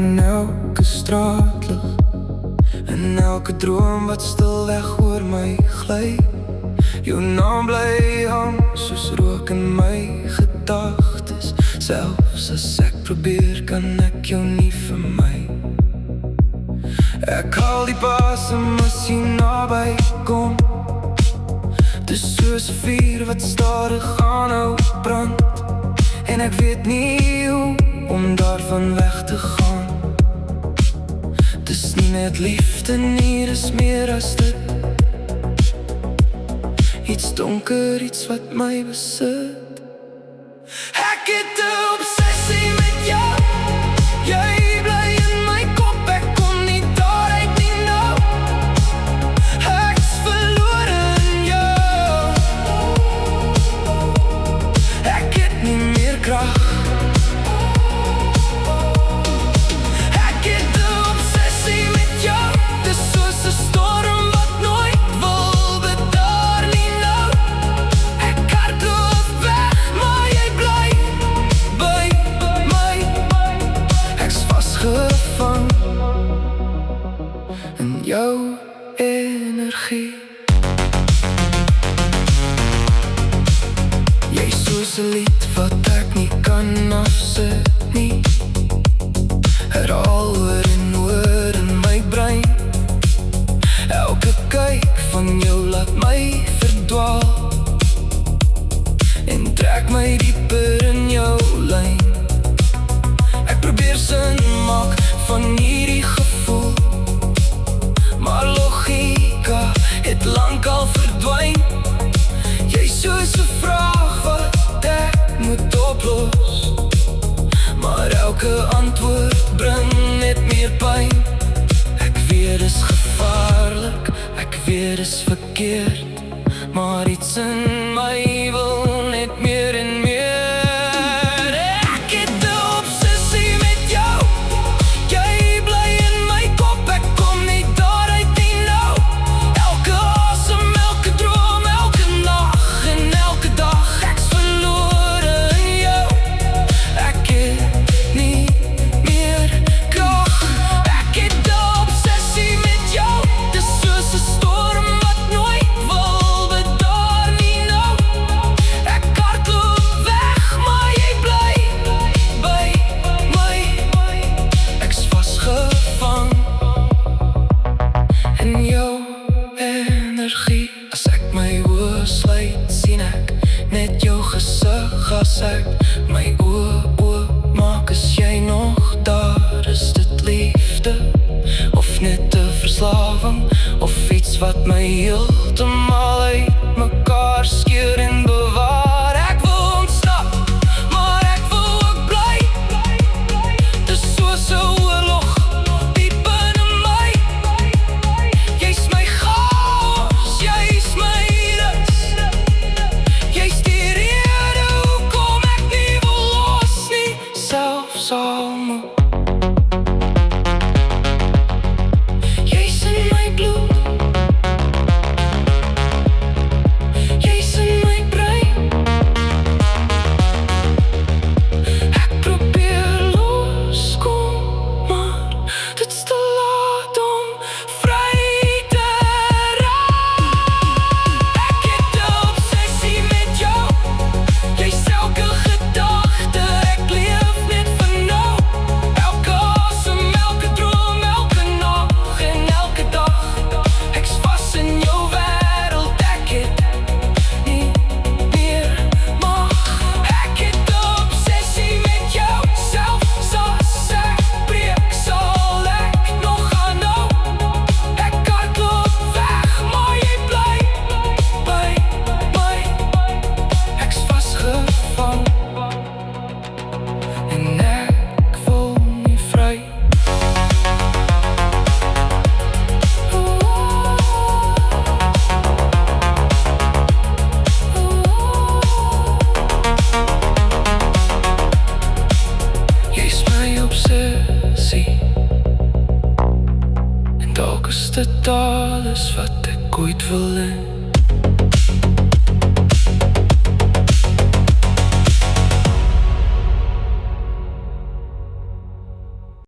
aan elke straatlig en elke droom wat stilweg oor my gly. Jou naam bly hang soos rook in my gedagtes. Selfs as ek probeer, kan ek jou nie vermy. Ek haal die pasem as jy naby kom. Dis soos 'n vuur wat stadig aanhou brand, en ek weet nie hoe om daarvan weg te gaan. Dis nie net liefde nie, dis meer as dit. Iets donker, iets wat my besit. Ek het 'n obsessie met jou. Jy bly in my kop, ek kom nie daaruit nie nou. Ek's verlore in jou. Ek het nie meer krag. Ek het 'n obsessie met jou. Dis soos 'n storm wat nooit wil bedaar nie nou. Ek hardloop weg, maar jy bly by my. Ek's vasgevang in jou energie. Jy's soos 'n lied wat ek nie kan afsit nie. Herhaal oor en oor in my brein. Elke kyk van jou laat my verdwaal en trek my dieper in jou lyn. Ek probeer sin maak van hierdie gevoel, maar logika het lang al verdwyn. Jy's soos 'n vraag wat ek moet oplos, maar elke antwoord bring net meer pyn. Ek weet dis gevaarlik, ek weet dis verkeerd, maar iets in my wil net meer en meer. Ek het 'n obsessie met jou. Jy bly in my kop, ek kom nie daaruit nie nou. Elke asem, elke droom, elke nag en elke dag. Ek's verlore in jou. Ek het nie meer krag. Ek het 'n obsessie met jou. Dis soos 'n storm wat nooit wil bedaar nie nou. Ek hardloop weg, maar jy bly by my. Ek's vasgevang in jou energie. As ek my oë sluit, sien ek net jou gesig. As ek my oë oopmaak, is jy nog daar. Is dit liefde of net 'n verslawing, of iets wat my heeltemal uit mekaar skeur en bewaar? Ek wil ontsnap, maar ek wil ook bly. Dis soos 'n oorlog diep binne my. Jy's my chaos, jy's my rus. Jy's die rede hoekom ek nie wil los nie, selfs al moet. Jy's in my bloed. Jy's in my brein. Ek probeer loskom, maar dit's te laat om vry te raak. Ek het 'n obsessie met jou. Jy's elke gedagte, ek leef net vir nou. Elke asem, elke droom, elke nag en elke dag. Ek's vas in jou wêreld, ek het nie meer mag. Ek het 'n obsessie met jou. Selfs as ek breek, sal ek nog aanhou. Ek hardloop weg, maar jy bly by my. Ek's vasgevang en ek voel nie vry. Jy's my obsessie, en dalk is dit alles wat ek ooit wil hê.